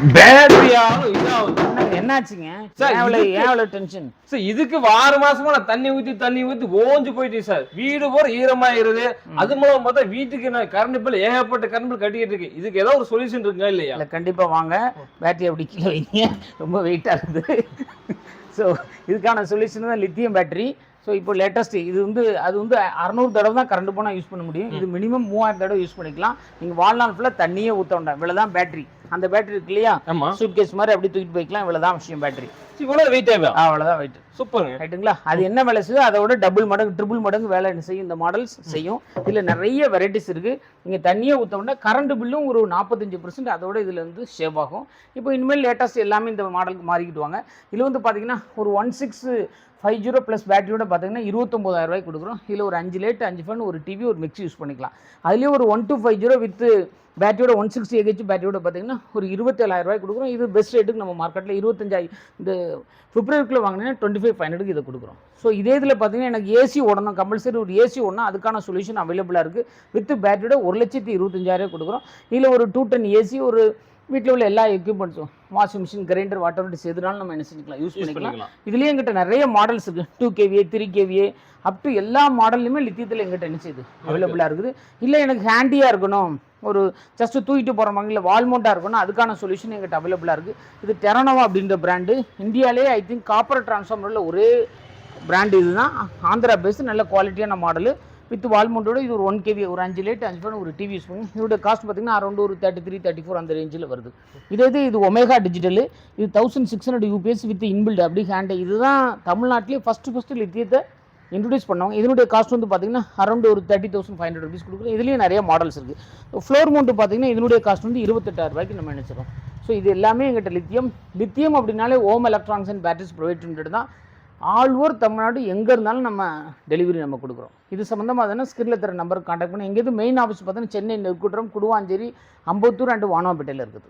பேட்டரியாலும் இதாகுது. என்னாச்சுங்க சார், ஏன் டென்ஷன் சார் இதுக்கு 6 மாசமா நான் தண்ணி ஊத்தி ஓஞ்சு போயிட்டேன் சார். வீடு போற ஈரமாயிருது. அது மூலம் பார்த்தா வீட்டுக்கு நான் கரண்ட் பில் ஏகப்பட்ட கரண்ட் பில் கட்டிட்டு இருக்கு. இதுக்கு ஏதாவது ஒரு சொல்யூஷன் இருக்குங்களா இல்லையா? இல்லை கண்டிப்பா வாங்க, பேட்டரி அப்படி கீழே வைங்க, ரொம்ப வெயிட்டா இருக்குது. ஸோ இதுக்கான சொல்யூஷன் தான் லித்தியம் பேட்டரி. ஸோ இப்போ லேட்டஸ்ட் இது வந்து அது வந்து 600 தடவை தான் கரண்ட் போனால் யூஸ் பண்ண முடியும். இது மினிமம் 3000 தடவை யூஸ் பண்ணிக்கலாம். நீங்கள் வாழ்நாள் ஃபுல்லாக தண்ணியே ஊற்ற வேண்டாம். இவ்வளோதான் பேட்டரி. அந்த பேட்டரி இருக்கு இல்லையா, சூட் கேஸ் மாதிரி அப்படி தூக்கிட்டு போய்க்கலாம். இவ்வளோதான் விஷயம் பேட்டரி. இவ்வளவு வெயிட் ஆகும். அவ்வளோதான் வெயிட். சூப்பருங்க. ரைட்டுங்களா? அது என்ன வேலை செய்யும், அதோட டபுள் மடங்கு ட்ரிபிள் மடங்கு வேலை செய்யும். இந்த மாடல்ஸ் செய்யும். இதில் நிறைய வெரைட்டிஸ் இருக்குது. நீங்கள் தண்ணியே ஊற்றோம்னா கரண்ட் பில்லும் ஒரு 45% அதோட இதில் வந்து சேவ் ஆகும். இப்போ இனிமேல் லேட்டஸ்ட் எல்லாமே இந்த மாடலுக்கு மாறிக்கிட்டு வாங்க. இதில் வந்து பார்த்தீங்கன்னா ஒரு 1650 ப்ளஸ் பேட்டரியோட பார்த்தீங்கன்னா 29000 ரூபாய்க்கு கொடுக்குறோம். இதில் ஒரு 5 லைட் 5 ஃபேன் ஒரு டிவி ஒரு மிக்ஸி யூஸ் பண்ணிக்கலாம். அதுலேயும் ஒரு 1250 வித் பேட்டரியோட 160 AH பேட்டரியோட பார்த்தீங்கன்னா ஒரு 27000 ரூபாய்க்கு கொடுக்குறோம். இது பெஸ்ட் ரேட்டுக்கு நம்ம மார்க்கெட்டில் 25 இந்த பிப்ரவரிக்குள்ளே வாங்கினீங்கன்னா 25500 இதை கொடுக்குறோம். ஸோ இதே இதில் பார்த்தீங்கன்னா எனக்கு ஏசி ஓடணும், கம்பல்சரி ஒரு ஏசி ஓடணும், அதுக்கான சொல்யூஷன் அவைலபிளாக இருக்குது. வித் பேட்டரியோட 1,25,000 கொடுக்குறோம். இதில் ஒரு 210 ஏசி, ஒரு வீட்டில் உள்ள எல்லா எக்யூப்மெண்ட்ஸும் வாஷிங் மிஷின், கிரைண்டர், வாட்டர் வண்டிஸ் எதுனாலும் நம்ம என்ன செஞ்சுக்கலாம், யூஸ் பண்ணிக்கலாம். இதுலேயே எங்கிட்ட நிறைய மாடல்ஸ் இருக்குது. 2 kVA 3 kVA அப் டு எல்லா மாடல்லையுமே லித்தியத்தில் எங்கிட்ட என்ன செய்யுது அவைலபிளாக இருக்குது. இல்லை எனக்கு ஹேண்டியாக இருக்கணும், ஒரு ஜஸ்ட்டு தூக்கிட்டு போகிற மாதிரி, இல்லை வால்மோண்டாக இருக்கணும், அதுக்கான சொல்யூஷன் எங்கிட்ட அவைலபிளாக இருக்குது. இது டெரனோவா அப்படின்ற பிராண்டு. இந்தியாவிலே ஐ திங்க் காப்பர் டிரான்ஸ்ஃபார்மரில் ஒரே பிராண்டு இது தான். ஆந்திரா பேஸ், நல்ல குவாலிட்டியான மாடலு வித் வால்மோண்டோட. இது ஒரு 1 kVA ஒரு 5 லைட் 5 ஃபேன் ஒரு டிவி யூஸ் பண்ணி இதோட காஸ்ட் பார்த்தீங்கன்னா அரௌண்ட் ஒரு 33-34 அந்த ரேஞ்சில் வருது. இது ஒமேகா டிஜிட்டலு. இது 1600 UPS வித் இன்பில்ட் அப்படி ஹேண்டு. இதுதான் தமிழ்நாட்டிலே ஃபஸ்ட்டு லித்தியத்தை இன்ட்ரடியூஸ் பண்ணுவாங்க. இதனுடைய காஸ்ட் வந்து பார்த்தீங்கன்னா அரௌண்ட் ஒரு 30,500 rupees கொடுக்குறோம். இதுலேயும் நிறைய மாடல்ஸ் இருக்குது. ஃப்ளோர் மவுண்ட் பார்த்தீங்கன்னா இதனுடைய காஸ்ட் வந்து 28,000 ரூபாய்க்கு நம்ம நினைச்சிடும். ஸோ இது எல்லாமே எங்கிட்ட லித்தியம் அப்படின்னாலே ஓம் எலக்ட்ரானிக்ஸ் அண்ட் பேட்டரிஸ் ப்ரொவைட் தான். ஆல் ஓவர் தமிழ்நாடு எங்கே இருந்தாலும் நம்ம டெலிவரி நம்ம கொடுக்குறோம். இது சம்மந்தமாக தானே ஸ்கிரீனில் தர நம்பருக்கு கான்டாக்ட் பண்ணி. எங்கேயும் மெயின் ஆஃபீஸ் பார்த்தீங்கன்னா சென்னை, நெற்குன்றம், குடுவாஞ்சேரி, அம்பத்தூர் அண்டு வானவாப்பேட்டையில் இருக்குது.